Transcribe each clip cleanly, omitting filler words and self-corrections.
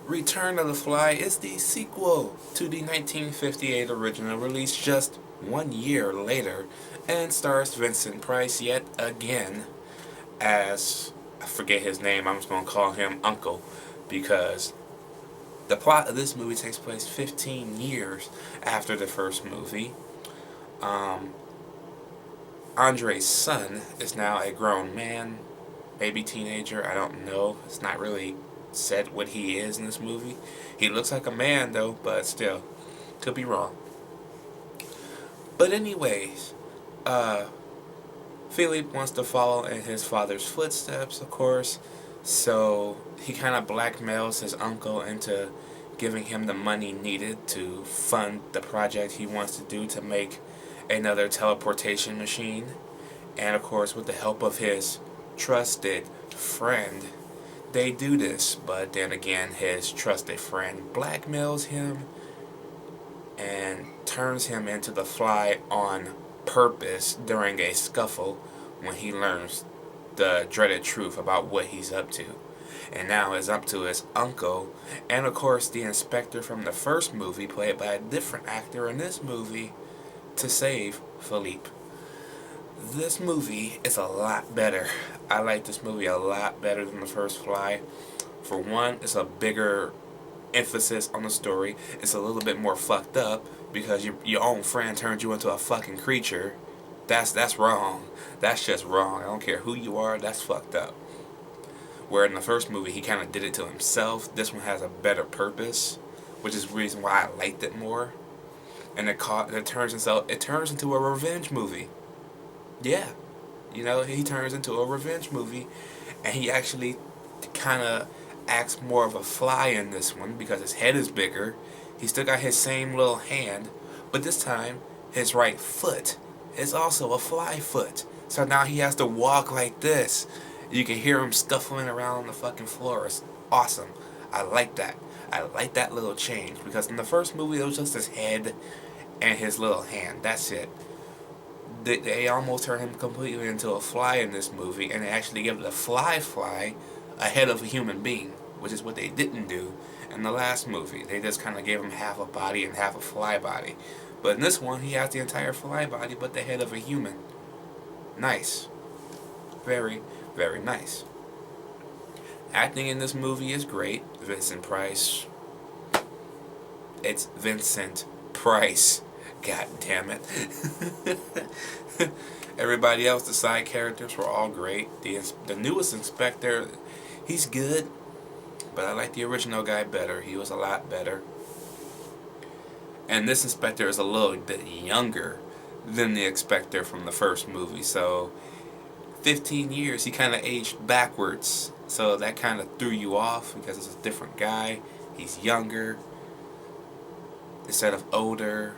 Return of the Fly is the sequel to the 1958 original, released just 1 year later, and stars Vincent Price yet again as, I forget his name, I'm just going to call him Uncle, because the plot of this movie takes place 15 years after the first movie. Um, Andre's son is now a grown man, maybe teenager, I don't know. It's not really said what he is in this movie. He looks like a man though, but still, could be wrong. But anyways, uh, Philip wants to follow in his father's footsteps, of course, so he kind of blackmails his uncle into giving him the money needed to fund the project he wants to do to make another teleportation machine. And of course, with the help of his trusted friend, they do this. But then again, his trusted friend blackmails him and turns him into the Fly on purpose during a scuffle when he learns the dreaded truth about what he's up to. And now it's up to his uncle, and of course the inspector from the first movie, played by a different actor in this movie, to save Philippe. This movie is a lot better. I like this movie a lot better than the first Fly. For one, it's a bigger emphasis on the story. It's a little bit more fucked up because your own friend turned you into a fucking creature. That's wrong. That's just wrong. I don't care who you are. That's fucked up. Where in the first movie he kind of did it to himself. This one has a better purpose, which is the reason why I liked it more. And it turns into a revenge movie. Yeah, he turns into a revenge movie, and he actually kind of acts more of a Fly in this one because his head is bigger. He still got his same little hand, but this time his right foot is also a Fly foot. So now he has to walk like this. You can hear him scuffling around on the fucking floor. It's awesome. I like that. I like that little change because in the first movie it was just his head and his little hand. That's it. They almost turned him completely into a Fly in this movie, and they actually give the fly a head of a human being, which is what they didn't do in the last movie. They just kind of gave him half a body and half a Fly body. But in this one, he has the entire Fly body, but the head of a human. Nice. Very, very nice. Acting in this movie is great. Vincent Price. It's Vincent Price. God damn it. Everybody else, the side characters were all great. The newest inspector, he's good, but I like the original guy better. He was a lot better. And this inspector is a little bit younger than the inspector from the first movie. So 15 years, he kind of aged backwards. So that kind of threw you off because it's a different guy. He's younger instead of older.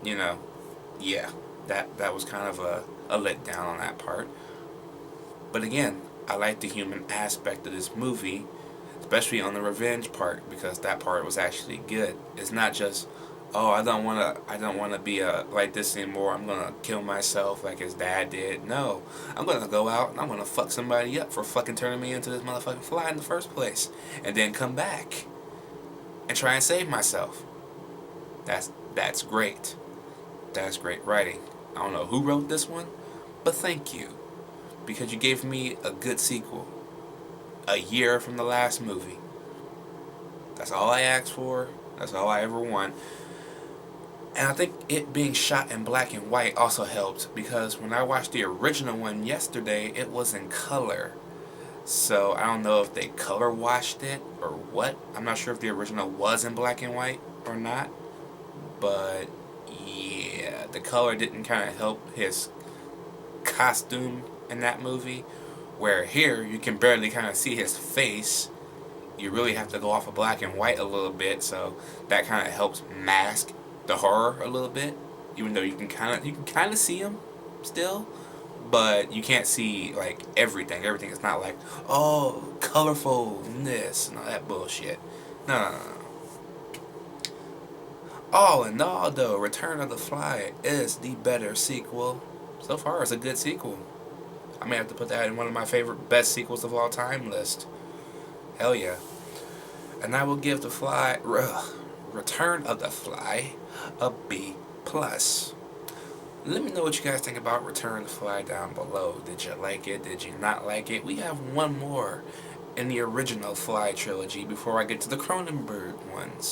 Yeah, that was kind of a letdown on that part. But again, I like the human aspect of this movie, especially on the revenge part, because that part was actually good. It's not just, oh, I don't wanna be like this anymore. I'm gonna kill myself like his dad did. No, I'm gonna go out and I'm gonna fuck somebody up for fucking turning me into this motherfucking Fly in the first place, and then come back and try and save myself. That's great. That's great writing. I don't know who wrote this one, but thank you. Because you gave me a good sequel. A year from the last movie. That's all I asked for. That's all I ever want. And I think it being shot in black and white also helped. Because when I watched the original one yesterday, it was in color. So I don't know if they color washed it or what. I'm not sure if the original was in black and white or not. But yeah, the color didn't kind of help his costume in that movie, where here you can barely kind of see his face. You really have to go off of black and white a little bit, so that kind of helps mask the horror a little bit, even though you can kind of see him still, but you can't see like everything is not like, oh, colorfulness and all that bullshit. No. All in all, though, Return of the Fly is the better sequel. So far, it's a good sequel. I may have to put that in one of my favorite best sequels of all time list. Hell yeah. And I will give the Return of the Fly a B+. Let me know what you guys think about Return of the Fly down below. Did you like it? Did you not like it? We have one more in the original Fly trilogy before I get to the Cronenberg ones.